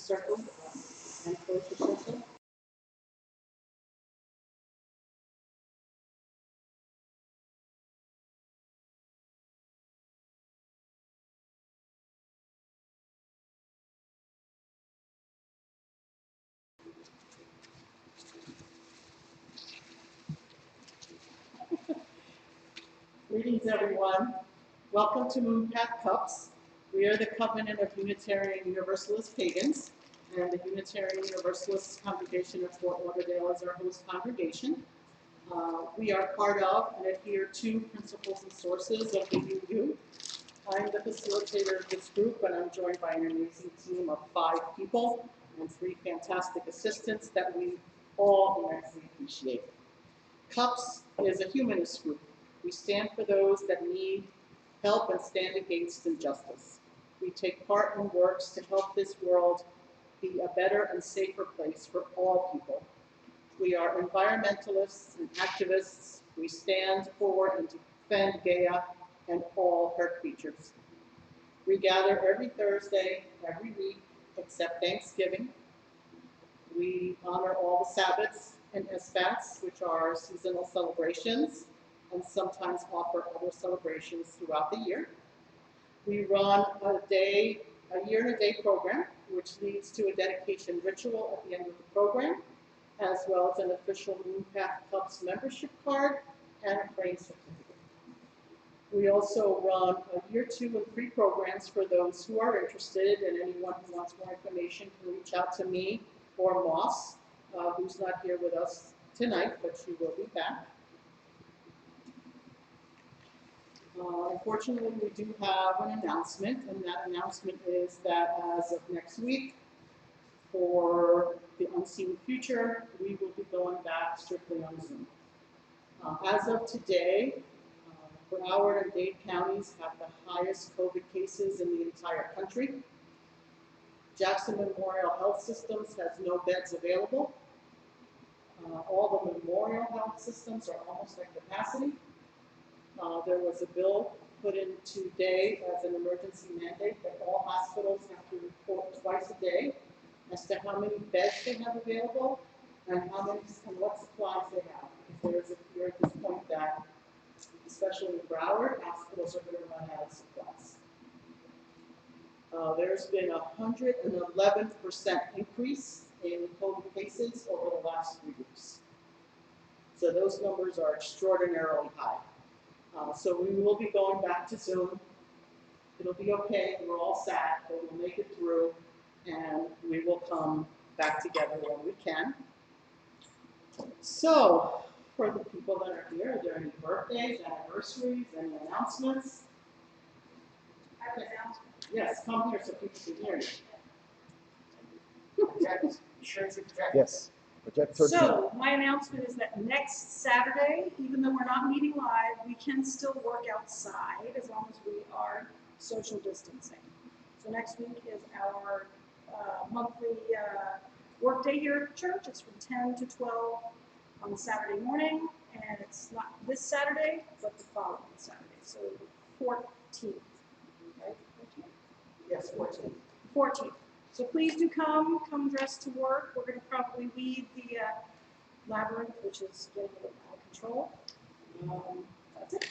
circle and close the circle. Greetings, everyone. Welcome to Moonpath CUUPs. We are the Covenant of Unitarian Universalist Pagans, and the Unitarian Universalist Congregation of Fort Lauderdale is our host congregation. We are part of and adhere to principles and sources of the UU. I'm the facilitator of this group, and I'm joined by an amazing team of 5 people and 3 fantastic assistants that we all immensely appreciate. CUUPs is a humanist group. We stand for those that need help and stand against injustice. We take part in works to help this world be a better and safer place for all people. We are environmentalists and activists. We stand for and defend Gaia and all her creatures. We gather every Thursday, every week, except Thanksgiving. We honor all the Sabbats and Esbats, which are seasonal celebrations, and sometimes offer other celebrations throughout the year. We run a year and a day program, which leads to a dedication ritual at the end of the program, as well as an official Moonpath CUUPs membership card and a praying certificate. We also run a year 2 and 3 programs for those who are interested, and anyone who wants more information can reach out to me or Moss, who's not here with us tonight, but she will be back. Unfortunately, we do have an announcement, and that announcement is that as of next week, for the unseen future, we will be going back strictly on Zoom. As of today, Broward and Dade counties have the highest COVID cases in the entire country. Jackson Memorial Health Systems has no beds available. All the Memorial Health Systems are almost at capacity. There was a bill put in today as an emergency mandate that all hospitals have to report twice a day as to how many beds they have available and what supplies they have. If there's a fear at this point that, especially in Broward, hospitals are going to run out of supplies. There's been a 111% increase in COVID cases over the last 3 weeks. So those numbers are extraordinarily high. So we will be going back to Zoom. It'll be okay. We're all sad, but we'll make it through, and we will come back together when we can. So, for the people that are here, are there any birthdays, anniversaries, any announcements? I have an announcement. Yes, come here so people can hear you. Yes. Project 13. So, my announcement is that next Saturday, even though we're not meeting live, we can still work outside as long as we are social distancing. So next week is our monthly work day here at church. It's from 10 to 12 on Saturday morning, and it's not this Saturday, but the following Saturday, so the 14th, right? 14th? Yes, 14. 14th. So please do come dressed to work. We're going to probably lead the labyrinth, which is getting a little out of control. That's it.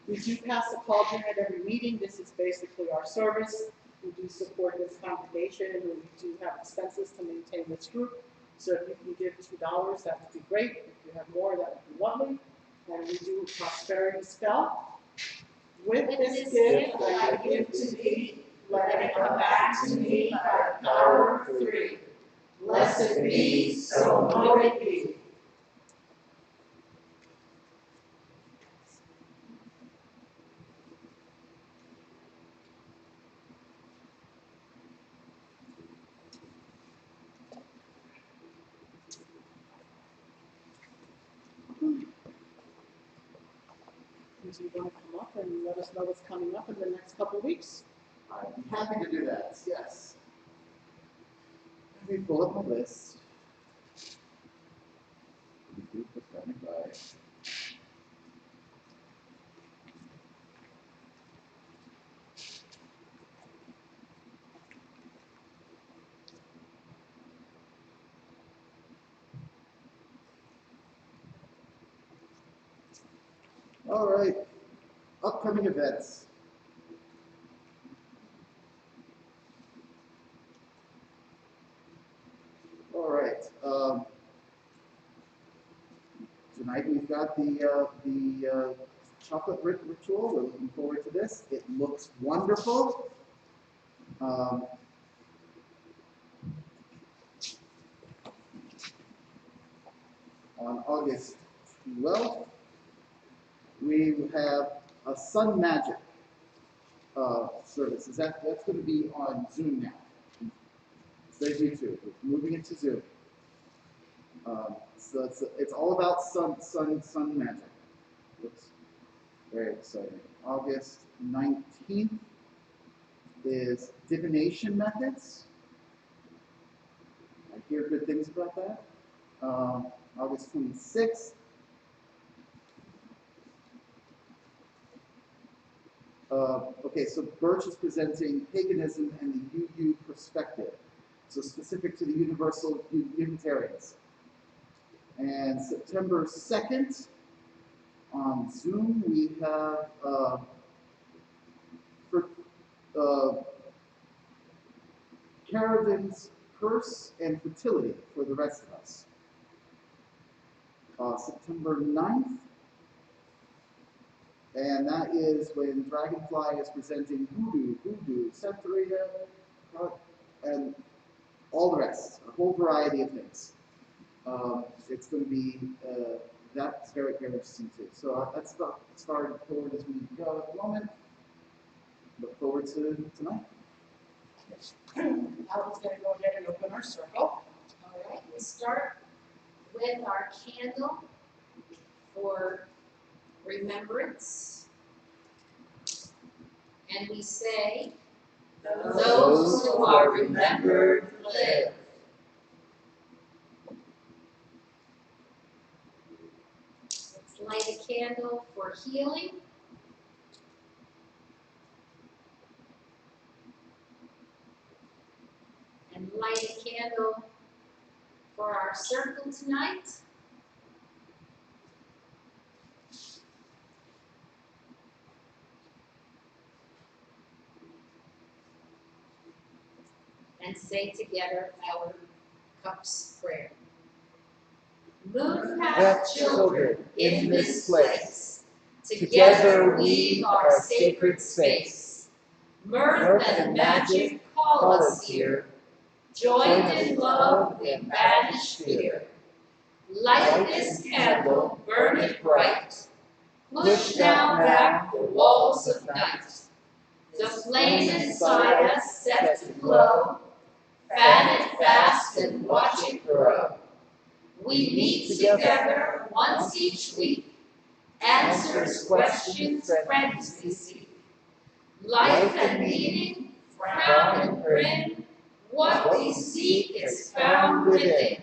We do pass a cauldron at every meeting. This is basically our service. We do support this congregation, and we do have expenses to maintain this group. So if you can give $2, that would be great. If you have more, that would be lovely. And we do a prosperity spell. With this gift I give to thee, let it come back to me by the power of 3. Blessed be, so mote it be. Is you going to come up and let us know what's coming up in the next couple of weeks? I'm happy to do that, yes. Let me pull up my list. All right, upcoming events. All right, tonight we've got the chocolate ritual. We're looking forward to this. It looks wonderful. Um, on August 12th, we have a sun magic service. That's going to be on Zoom now. There's YouTube. We're moving it to Zoom. So it's all about sun magic. Looks very exciting. August 19th is divination methods. I hear good things about that. August 26th. Okay, so Birch is presenting paganism and the UU perspective, so specific to the universal Unitarians. And September 2nd, on Zoom, we have Caravan's curse and fertility for the rest of us. September 9th, and that is when Dragonfly is presenting Voodoo, Santeria, and all the rest, a whole variety of things. It's going to be, that's very, very interesting too. So that's about as far forward as we go at the moment. Look forward to tonight. Alan's going to go ahead and open our circle. All right, we start with our candle for remembrance. And we say, those who are remembered live. Let's light a candle for healing. And light a candle for our circle tonight. And say together our cups prayer. Moonpath children in this place, together weave our sacred space. Mirth and magic call us here. Joined in love, we banish fear. Light this candle, burn it bright. Push now back the walls of night. The flame inside us set to glow. Fan it fast and watch it grow. We meet together once each week. Answers questions friends we seek. Life and meaning, frown and grin. What we seek is found within.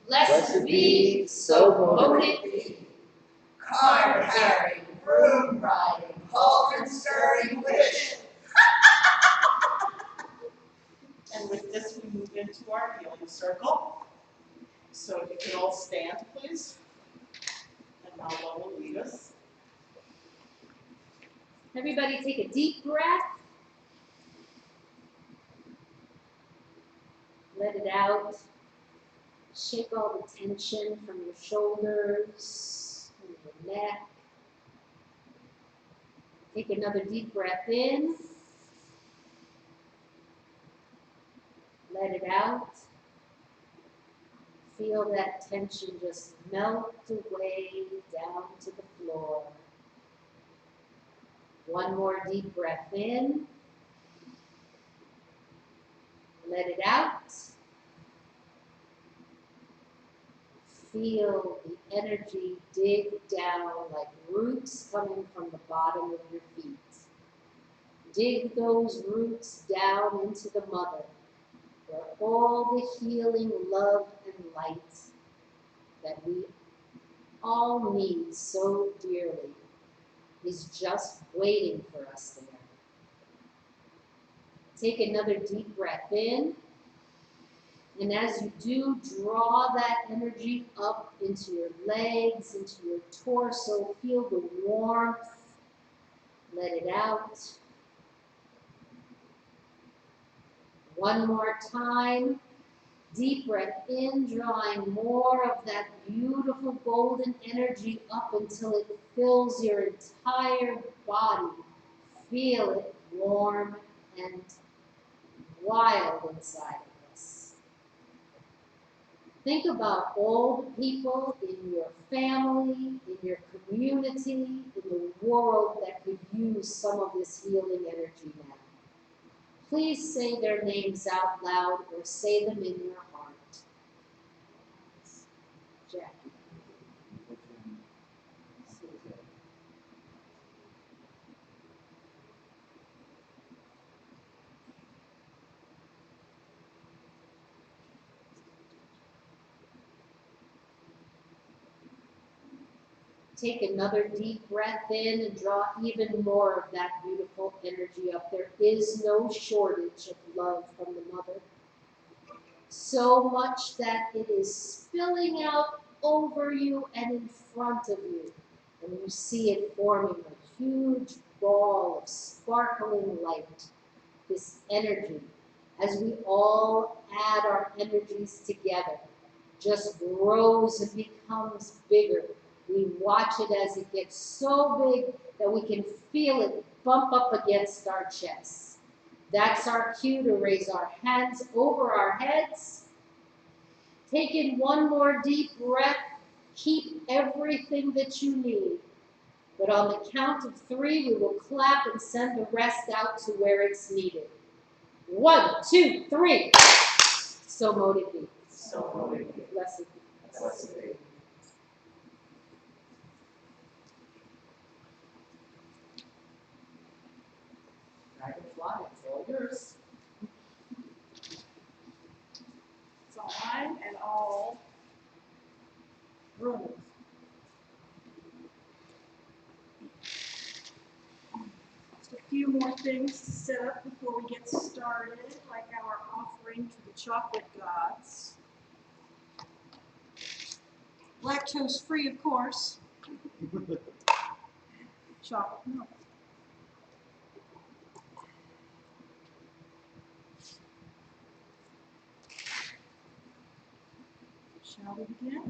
Blessed be, so won't it be. Card carrying, broom riding, cauldron stirring wish. And with this, we move into our healing circle. So if you can all stand, please. And Malwa will lead us. Everybody take a deep breath. Let it out. Shake all the tension from your shoulders and your neck. Take another deep breath in. Let it out. Feel that tension just melt away down to the floor. One more deep breath in. Let it out. Feel the energy dig down like roots coming from the bottom of your feet. Dig those roots down into the mother, where all the healing love and light that we all need so dearly is just waiting for us there. Take another deep breath in. And as you do, draw that energy up into your legs, into your torso. Feel the warmth. Let it out. One more time. Deep breath in, drawing more of that beautiful golden energy up until it fills your entire body. Feel it warm and wild inside of us. Think about all the people in your family, in your community, in the world that could use some of this healing energy now. Please say their names out loud or say them in your heart. Jackie. Take another deep breath in and draw even more of that beautiful energy up. There is no shortage of love from the mother. So much that it is spilling out over you and in front of you. And you see it forming a huge ball of sparkling light. This energy, as we all add our energies together, just grows and becomes bigger. We watch it as it gets so big that we can feel it bump up against our chests. That's our cue to raise our hands over our heads. Take in one more deep breath. Keep everything that you need. But on the count of 3, we will clap and send the rest out to where it's needed. 1, 2, 3. So mote it be. So mote it be. Blessed be. Blessed be. Dragonfly, it's all yours. It's all mine and all rooms. Just a few more things to set up before we get started, like our offering to the chocolate gods. Lactose free, of course. Chocolate milk. Shall we begin?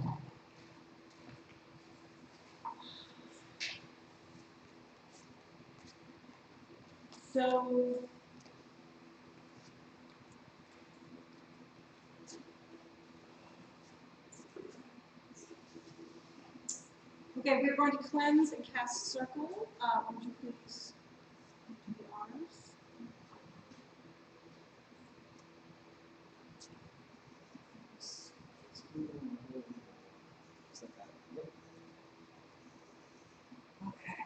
So, okay, we're going to cleanse and cast circle. Would you please do the honors? Okay.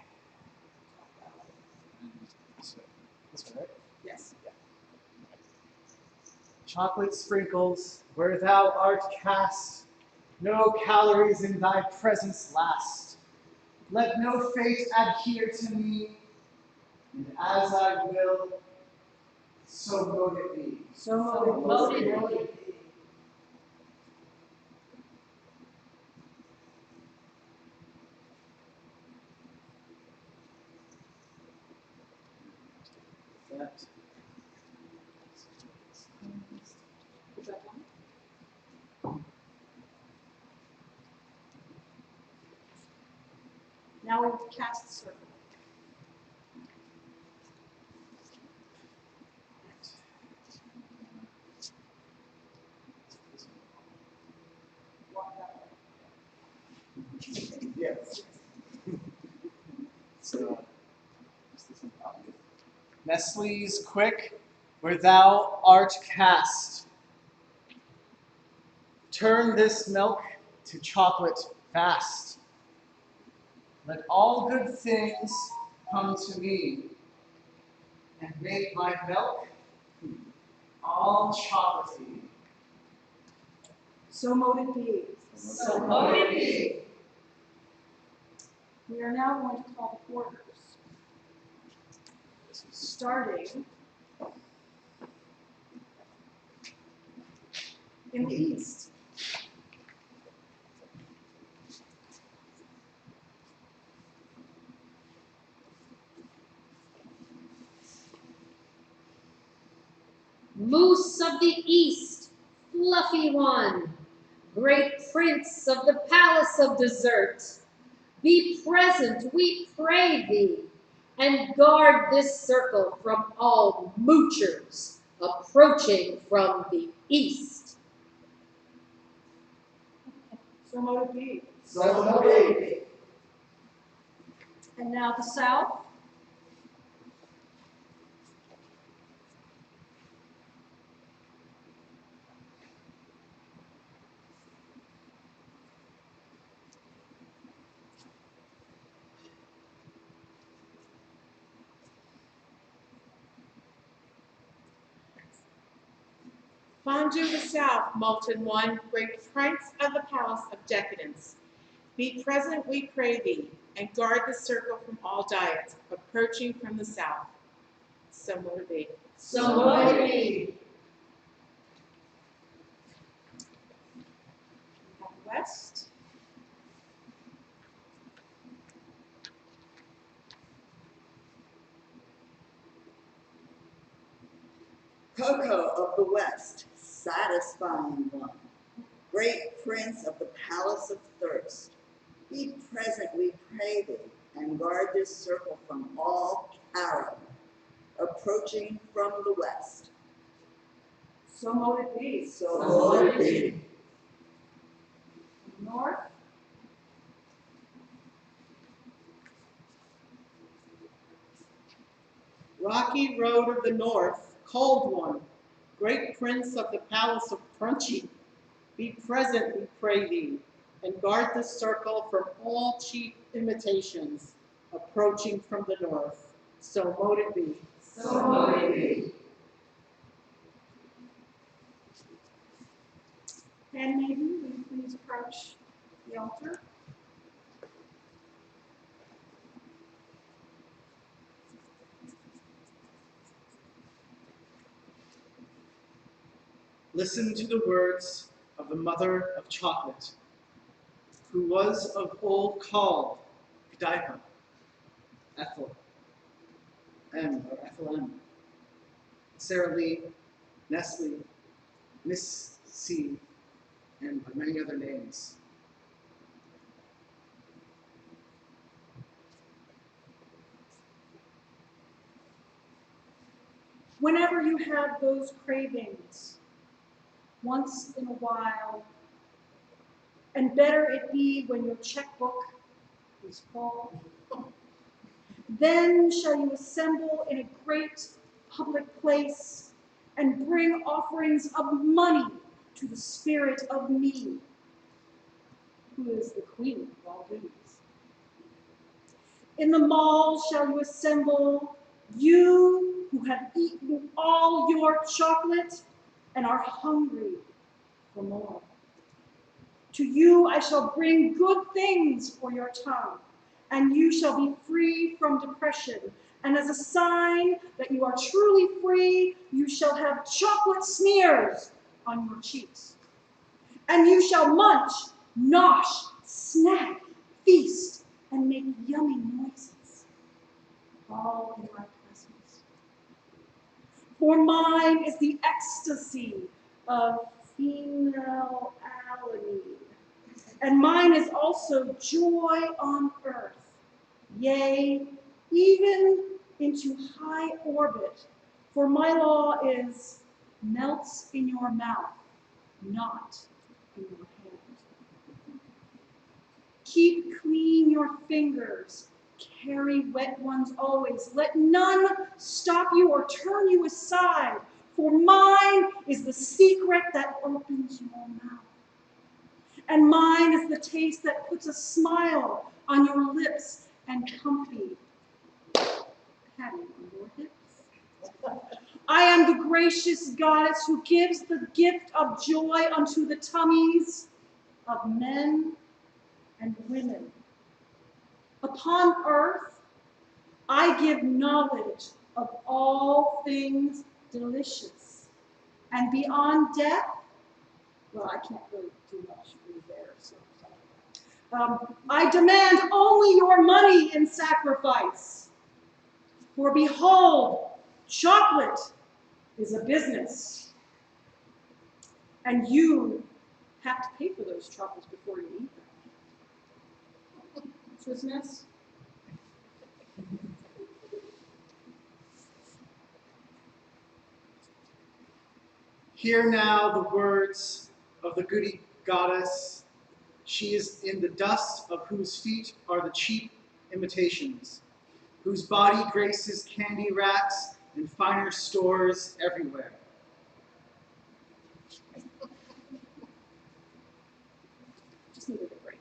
This one, right? Yes. Chocolate sprinkles, where thou art cast, no calories in thy presence last. Let no fate adhere to me, and as I will, so mote it be. So Mote it be. That. Is that one? Now we will cast the circle. Walk that way. Yes. So, Nestle's quick, where thou art cast. Turn this milk to chocolate fast. Let all good things come to me, and make my milk all chocolatey. So mote it be. So mote it be. We are now going to call the quarters. Starting in the east. Moose of the east, fluffy one, great prince of the palace of dessert, be present, we pray thee, and guard this circle from all moochers approaching from the east. So mote it be. So mote it be. And now the south. Fondue the south, molten one, great prince of the palace of decadence. Be present, we pray thee, and guard the circle from all diets approaching from the south. So mote it be. So mote it be. West. Cocoa of the West, satisfying one, great prince of the palace of thirst, be present, we pray thee, and guard this circle from all carob, approaching from the west. So mote it be. So mote it be. North. Rocky road of the north, cold one, great prince of the palace of crunchy, be present, we pray thee, and guard this circle from all cheap imitations approaching from the north. So mote it be. So mote it be. Handmaiden, will you please approach the altar? Listen to the words of the mother of chocolate, who was of old called Godiva, Ethel M, or Ethel M, Sarah Lee, Nestle, Miss C, and by many other names. Whenever you have those cravings, once in a while, and better it be when your checkbook is full, then shall you assemble in a great public place and bring offerings of money to the spirit of me, who is the queen of all duties. In the mall shall you assemble, you who have eaten all your chocolate and are hungry for more. To you I shall bring good things for your tongue, and you shall be free from depression. And as a sign that you are truly free, you shall have chocolate smears on your cheeks. And you shall munch, nosh, snack, feast, and make yummy noises, all in my presence. For mine is the ecstasy of phenylalanine, and mine is also joy on earth, yea, even into high orbit, for my law is melts in your mouth, not in your hand. Keep clean your fingers, carry wet ones always. Let none stop you or turn you aside, for mine is the secret that opens your mouth. And mine is the taste that puts a smile on your lips and comfy patting on your hips. I am the gracious goddess who gives the gift of joy unto the tummies of men and women. Upon earth, I give knowledge of all things delicious, and beyond death, Well, I can't really do much for you there, so. I demand only your money in sacrifice. For behold, chocolate is a business. And you have to pay for those chocolates before you eat them. Business? Hear now the words of the goody goddess. She is in the dust of whose feet are the cheap imitations, whose body graces candy racks and finer stores everywhere. Just needed a break.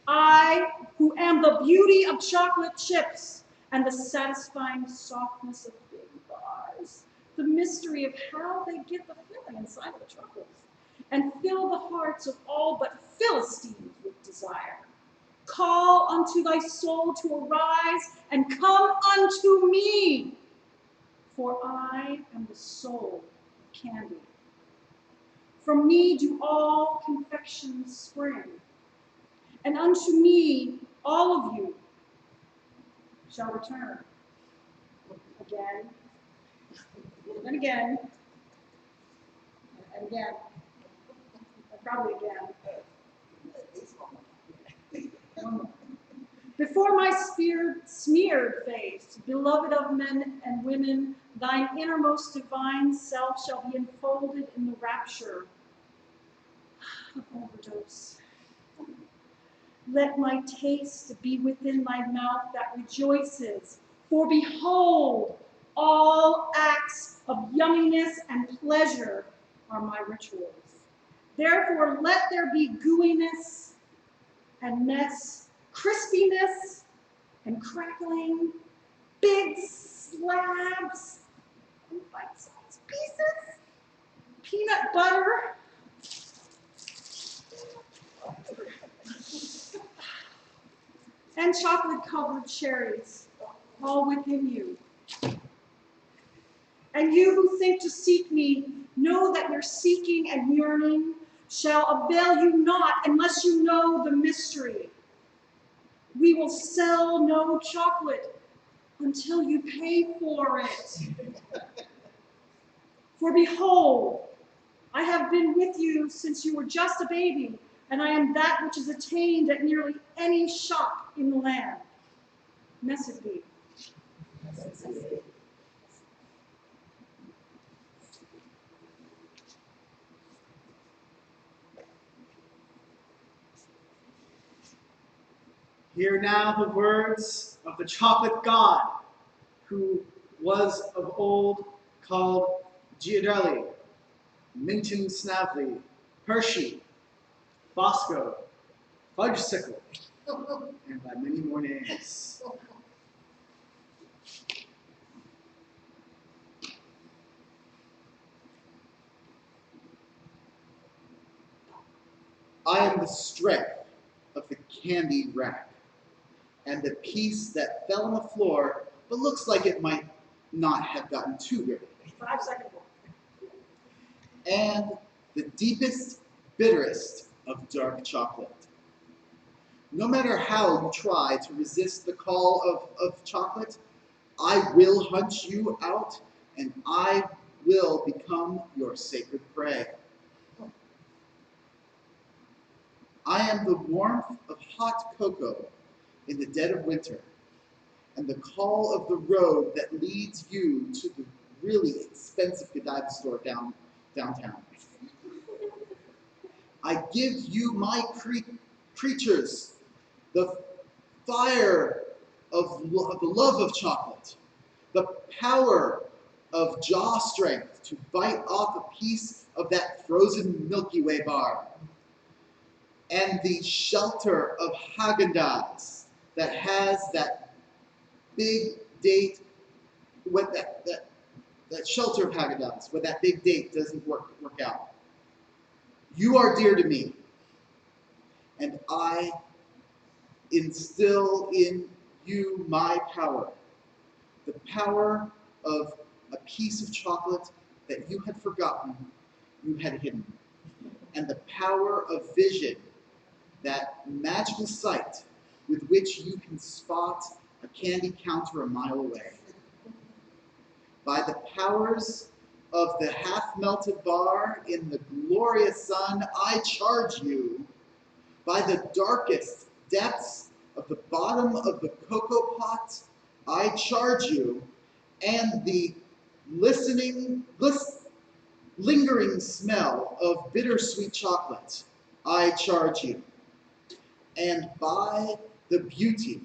I, who am the beauty of chocolate chips and the satisfying softness of big bars, the mystery of how they get the filling inside of the chocolates, and fill the hearts of all but Philistines with desire. Call unto thy soul to arise and come unto me, for I am the soul of candy. From me do all confections spring, and unto me all of you shall return. Again, and again, and again, and probably again. Before my smeared face, beloved of men and women, thine innermost divine self shall be enfolded in the rapture of overdose. Let my taste be within thy mouth that rejoices, for behold, all acts of yumminess and pleasure are my rituals. Therefore, let there be gooiness and mess, crispiness and crackling, big slabs and bite-sized pieces, peanut butter, and chocolate-covered cherries, all within you. And you who think to seek me, know that your seeking and yearning shall avail you not unless you know the mystery. We will sell no chocolate until you pay for it. For behold, I have been with you since you were just a baby, and I am that which is attained at nearly any shop in the land. Message be. Hear now the words of the chocolate god, who was of old called Ghirardelli, Minton Snavely, Hershey, Bosco, Fudgesicle, and by many more names. I am the strength of the candy rack, and the piece that fell on the floor, but looks like it might not have gotten too big. 5 seconds. And the deepest, bitterest of dark chocolate. No matter how you try to resist the call of chocolate, I will hunt you out, and I will become your sacred prey. I am the warmth of hot cocoa in the dead of winter, and the call of the road that leads you to the really expensive Godiva store downtown. I give you my creatures, the fire of the love of chocolate, the power of jaw strength to bite off a piece of that frozen Milky Way bar, and the shelter of Haagen-Dazs that has that big date, when that shelter of Haagen-Dazs, when that big date doesn't work out. You are dear to me, and I instill in you my power, the power of a piece of chocolate that you had forgotten you had hidden. and the power of vision, that magical sight with which you can spot a candy counter a mile away. By the powers of the half-melted bar in the glorious sun, I charge you. By the darkest depths of the bottom of the cocoa pot, I charge you. And the lingering smell of bittersweet chocolate, I charge you. And by the beauty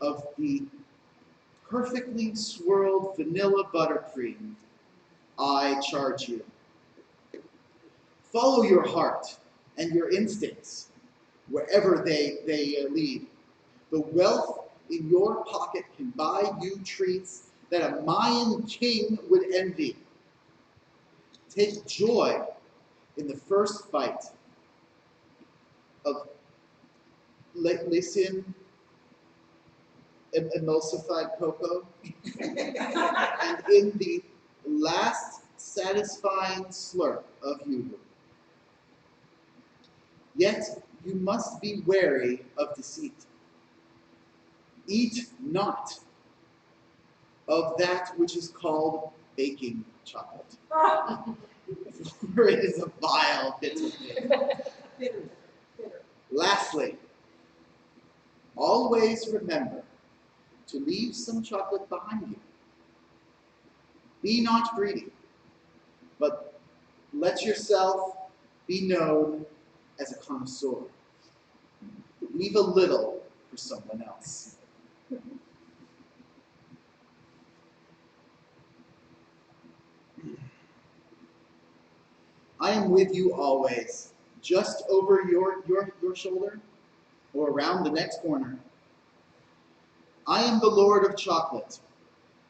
of the perfectly swirled vanilla buttercream, I charge you. Follow your heart and your instincts wherever they lead. The wealth in your pocket can buy you treats that a Mayan king would envy. Take joy in the first bite of Lycian emulsified cocoa, and in the last satisfying slurp of yuzu. Yet you must be wary of deceit. Eat not of that which is called baking chocolate, for it is a vile, bitter thing. Bitter. Lastly, always remember to leave some chocolate behind you. Be not greedy, but let yourself be known as a connoisseur. Leave a little for someone else. I am with you always, just over your shoulder or around the next corner. I am the Lord of Chocolate,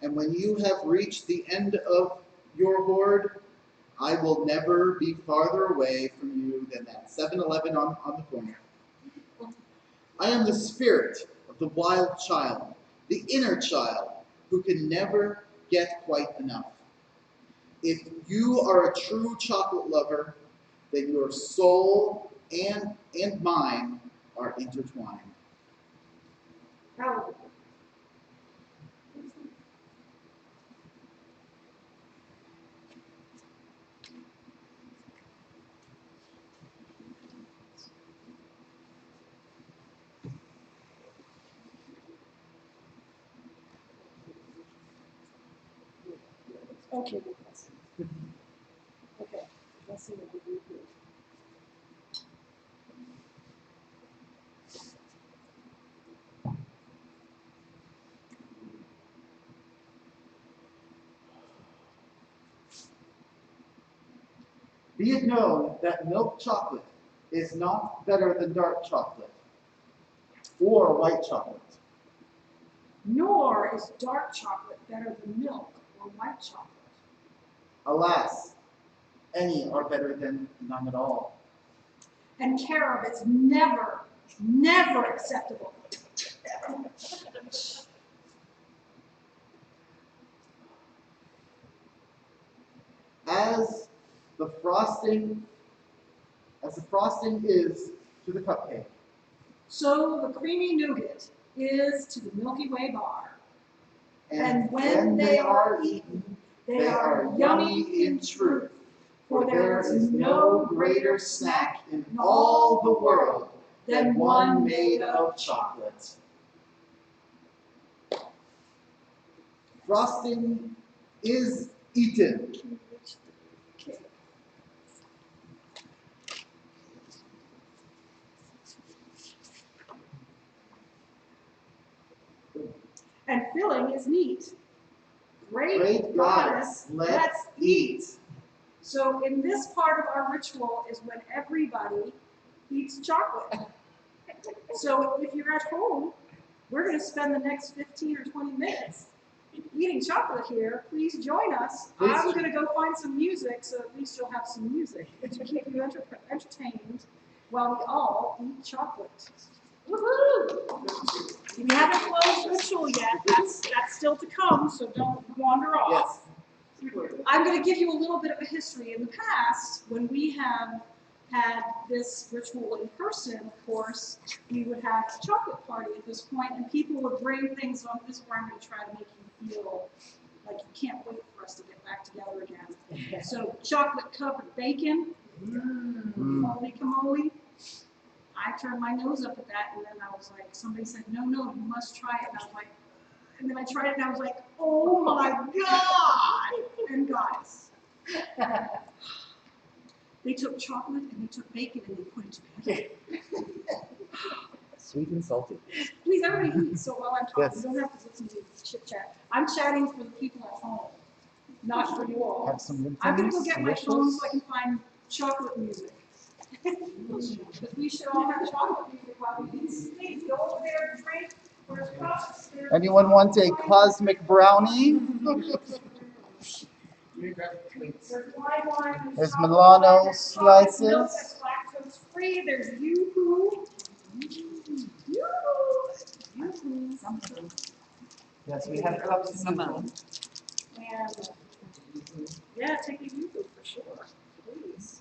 and when you have reached the end of your hoard, I will never be farther away from you than that 7-Eleven on the corner. I am the spirit of the wild child, the inner child, who can never get quite enough. If you are a true chocolate lover, then your soul and mine are intertwined. How? Okay, good blessing. Okay, blessing of the group. Be it known that milk chocolate is not better than dark chocolate or white chocolate. Nor is dark chocolate better than milk or white chocolate. Alas, any are better than none at all. And carob is never, never acceptable. As the frosting is to the cupcake, So the creamy nougat is to the Milky Way bar. and when they are eaten, they are yummy in truth, for there is no greater snack in all the world than one made of chocolate. Frosting is eaten. And filling is neat. Great goddess, let's eat. So in this part of our ritual is when everybody eats chocolate. So if you're at home, we're going to spend the next 15 or 20 minutes eating chocolate here. Please join us. Please. I'm going to go find some music, so at least you'll have some music to keep you entertained while we all eat chocolate. Woohoo! We haven't closed ritual yet. That's still to come, so don't wander off. Yes. I'm going to give you a little bit of a history. In the past, when we have had this ritual in person, of course, we would have a chocolate party at this point, and people would bring things. So this is where I'm going to try to make you feel like you can't wait for us to get back together again. So chocolate covered bacon, holy camole. I turned my nose up at that, and then I was like, somebody said, no, you must try it. And I was like, and then I tried it, and I was like, oh my God! And guys, they took chocolate and they took bacon and they put it together. Sweet and salty. Please, everybody eat. So while I'm talking, Yes. you don't have to listen to chit chat. I'm chatting for the people at home, not for you all. Have some I'm gonna go get my delicious. phone so I can find chocolate music. Because we should all have chocolate music while we eat. Please go over there and drink. There's cups, there's- Anyone want a cosmic brownie? There's white wine. There's chocolate Milano wine, there's chocolate milk slices. that's lactose free. There's yoo-hoo. Yoo-hoo. Yes, we have cups and And yeah, take a yoo-hoo for sure, please.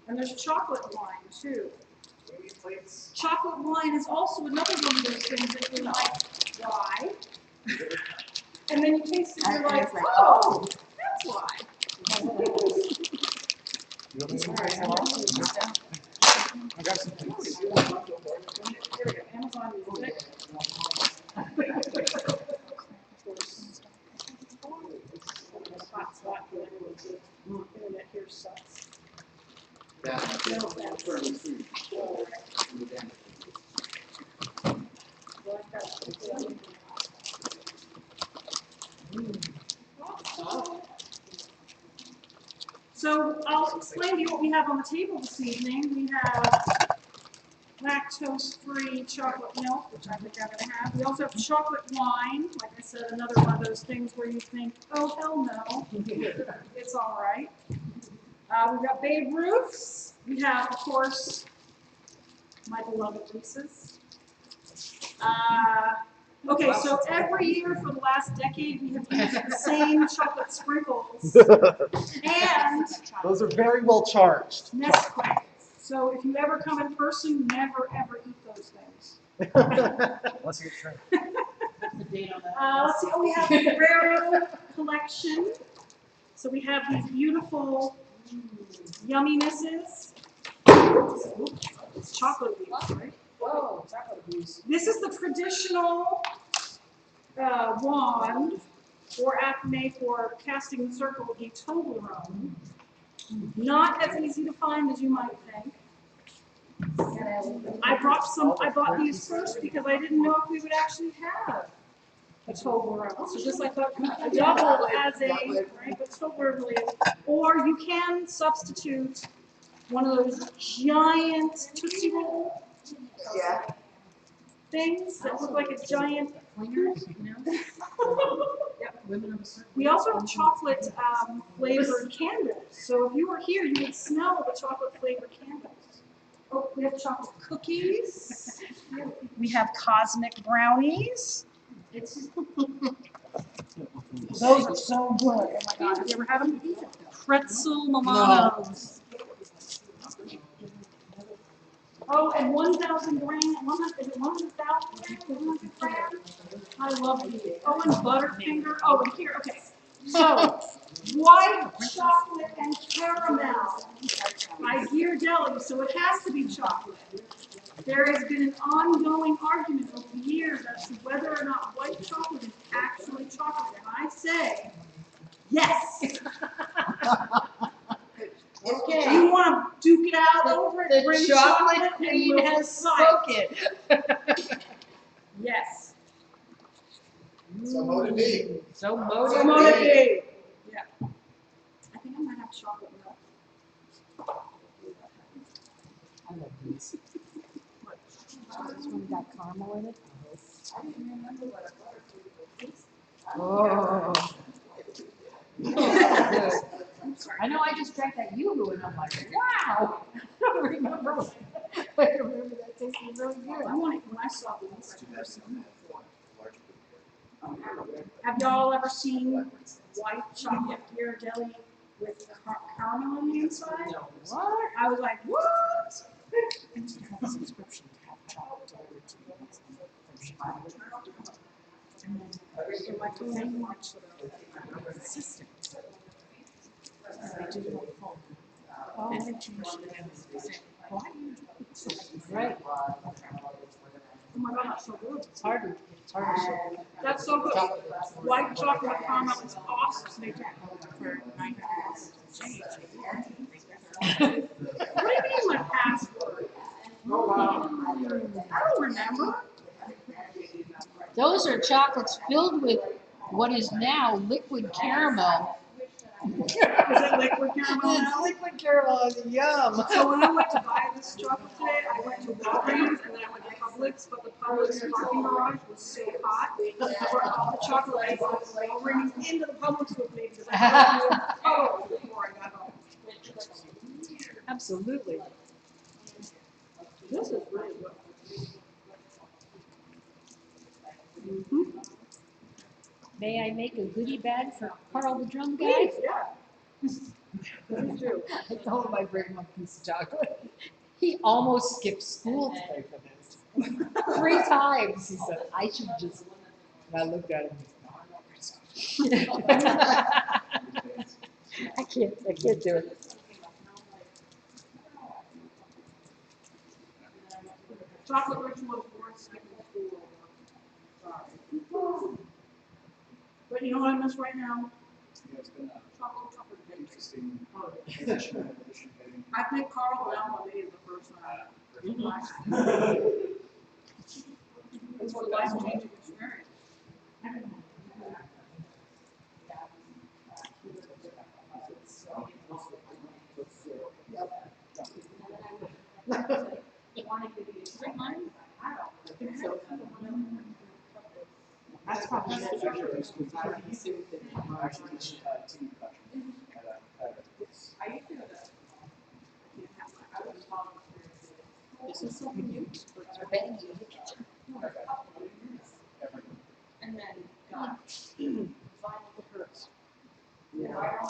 And there's chocolate wine too. plates. Chocolate wine is also another one of those things that you're like, why? And then you taste it and you're like, oh, that's why. I got some plates. There we go, Amazon Music. Hotspot here. Internet here sucks. No offense. So I'll explain to you what we have on the table this evening. We have lactose-free chocolate milk, which I think I'm going to have. We also have chocolate wine. Like I said, another one of those things where you think, oh, hell no, it's all right. We've got Babe Ruths. We have, of course, my beloved Reese's. Okay, so every year for the last decade, we have used the same chocolate sprinkles and Those are very well charged. Nesquik. So if you ever come in person, never ever eat those things. Unless you get shrimp. What's the date on that? Let's see, oh, we have the Guerrero collection. So we have these beautiful yumminesses. It's chocolate wheat, right? Whoa, chocolate abuse. This is the traditional wand or acme for casting the circle, a Toblerone. Not as easy to find as you might think. I bought these first because I didn't know if we would actually have a Toblerone. So just I thought double as a, right, but Toblerone really is. Or you can substitute one of those giant Tootsie Roll Yeah. things that look like a giant. Clingers, you know? Yep, women of a certain. We also have chocolate flavored candles. So if you were here, you would smell the chocolate flavored candles. Oh, we have chocolate cookies. We have cosmic brownies. Those are so good. Oh my God, have you ever had them? Pretzel Milanos. Oh, and 1,000 grams, is it 100,000 grams? I love these. Oh, and Butterfinger. Oh, and here, okay. So, white chocolate and caramel by Ghirardelli, so it has to be chocolate. There has been an ongoing argument over the years as to whether or not white chocolate is actually chocolate, and I say, yes. Okay. You want to duke it out over it? The Bring chocolate and queen we'll has decide. spoken. Yes. So motivated. So So motivated. motivated. Yeah. I think I might have chocolate milk. I love these. This one got caramel in it. I didn't remember what a butterfly is. Oh. I'm sorry. I know I just drank that yoo-hoo and I'm like, wow. I don't remember. I remember that tasted really good. I want it when I saw these. Have y'all ever seen white chocolate Ghirardelli with caramel on the inside. What? I was like, what? Subscription to have chocolate delivered to you from Chicago. So my phone watched Consistent. They do it on the phone. And then change the name. Why? Right. Oh my god, that's so good. It's hard to show. That's so good. White chocolate caramel is awesome. They For $9 change. What do you mean my password? Oh, wow. I don't remember. Those are chocolates filled with what is now liquid caramel. Is it liquid caramel now? Liquid caramel is yum. So when I went to buy this chocolate today, I went to Walgreens and then I went to Publix, but the Publix parking garage was so hot. I brought all the chocolate I bought from Walgreens into the Publix with me because I had to puddle before I got home. Absolutely. This is really good. May I make a goodie bag for Carl the drum guy? Please, yeah. Please do. I told him I'd bring him a piece of chocolate. He almost skipped school today for this. 3 times he said, I should just. And I looked at him. I can't do it. Chocolate ritual is worth skipping school over. Sorry. But you know what I miss right now? Yeah, it's been Chocolate an cake. interesting transition. I think Carl and Alma made it the first time. It's a life-changing experience. That's probably Actually, it. it's good. Actually, it's team production at I used to know that. I was This is so cute. And then Vinyl hurts. got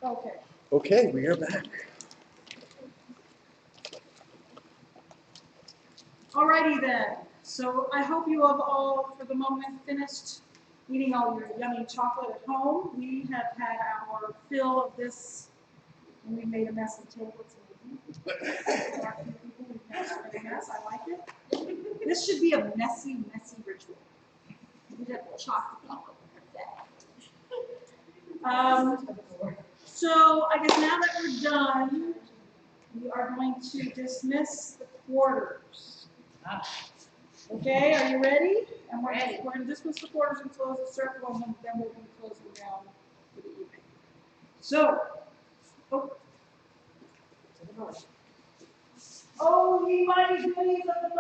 Okay. Okay, we are back. Alrighty then. So I hope you have all, for the moment, finished eating all your yummy chocolate at home. We have had our fill of this, and we made a mess of the table. It's amazing. There are a few people who've never made a mess. I like it. This should be a messy, messy ritual. We have chocolate all over that. So I guess now that we're done, we are going to dismiss the quarters. Okay, are you ready? And we're going to dismiss the quarters and close the circle, and then we'll be closing down for the evening. So, oh, ye mighty goodies of the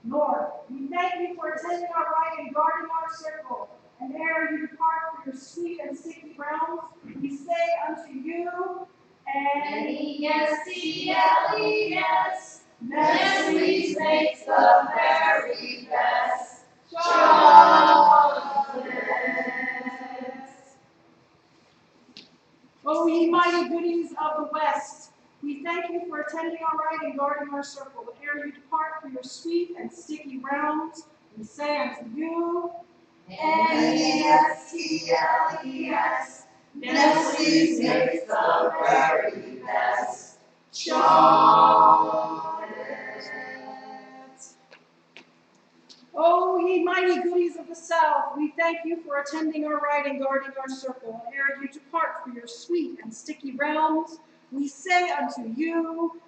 north, we thank you for attending our rite and guarding our circle. And ere you depart for your sweet and sticky realms, we say unto you, N-E-S-T-L-E-S, Nestle's makes the very best chocolate. Oh, ye mighty goodies of the west, we thank you for attending our rite and guarding our circle. But ere you depart for your sweet and sticky realms, we say unto you, N-E-S-T-L-E-S, Nestle's makes the very best chocolate. Oh, ye mighty goodies of the south, we thank you for attending our rite and guarding our circle. And ere you depart for your sweet and sticky realms, we say unto you,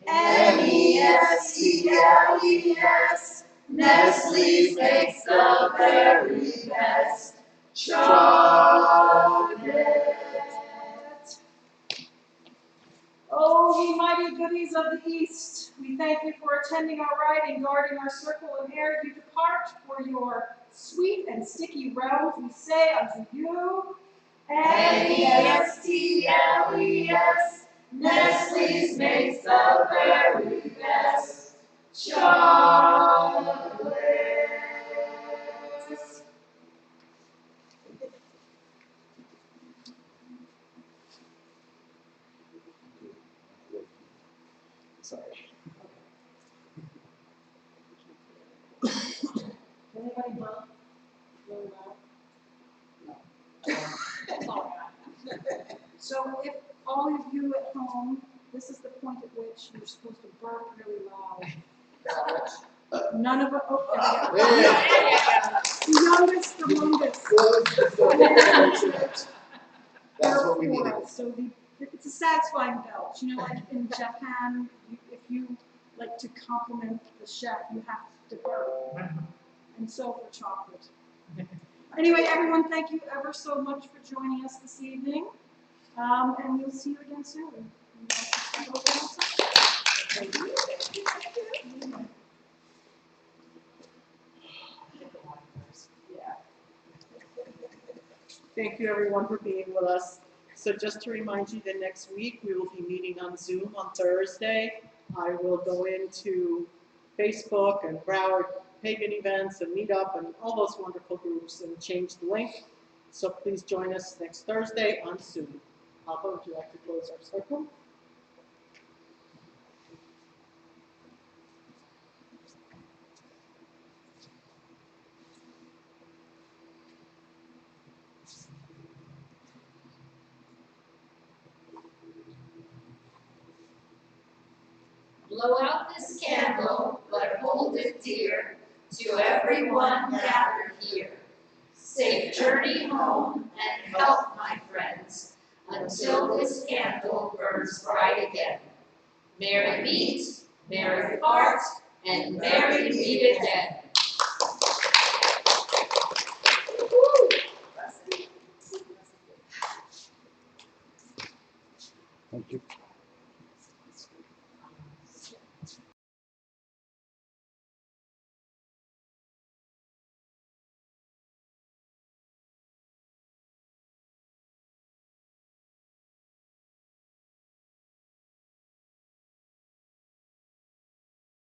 N-E-S-T-L-E-S, Nestle's makes the very best chocolate. Oh, ye mighty goodies of the east, we thank you for attending our rite and guarding our circle. And ere you depart for your sweet and sticky realms, we say unto you, N-E-S-T-L-E-S, Nestle's makes the very best chocolate. Sorry. Anybody bump? Really loud? No. So if all of you at home, this is the point at which you're supposed to burp really loud. None of it. Oh, there we go. The youngest among us. That's what we needed. So it's a satisfying belch. You know, like in Japan, if you like to compliment the chef, you have to burp. And so for chocolate. Anyway, everyone, thank you ever so much for joining us this evening. And we'll see you again soon. Thank you. Thank you everyone for being with us. So just to remind you that next week we will be meeting on Zoom on Thursday. I will go into Facebook and Broward Pagan events and Meetup and all those wonderful groups and change the link. So please join us next Thursday on Zoom. Alba, would you like to close our circle? Blow out this candle, but hold it dear to everyone gathered here. Safe journey home and health, my friends, until this candle burns bright again. Merry meet, merry part, and merry meet again.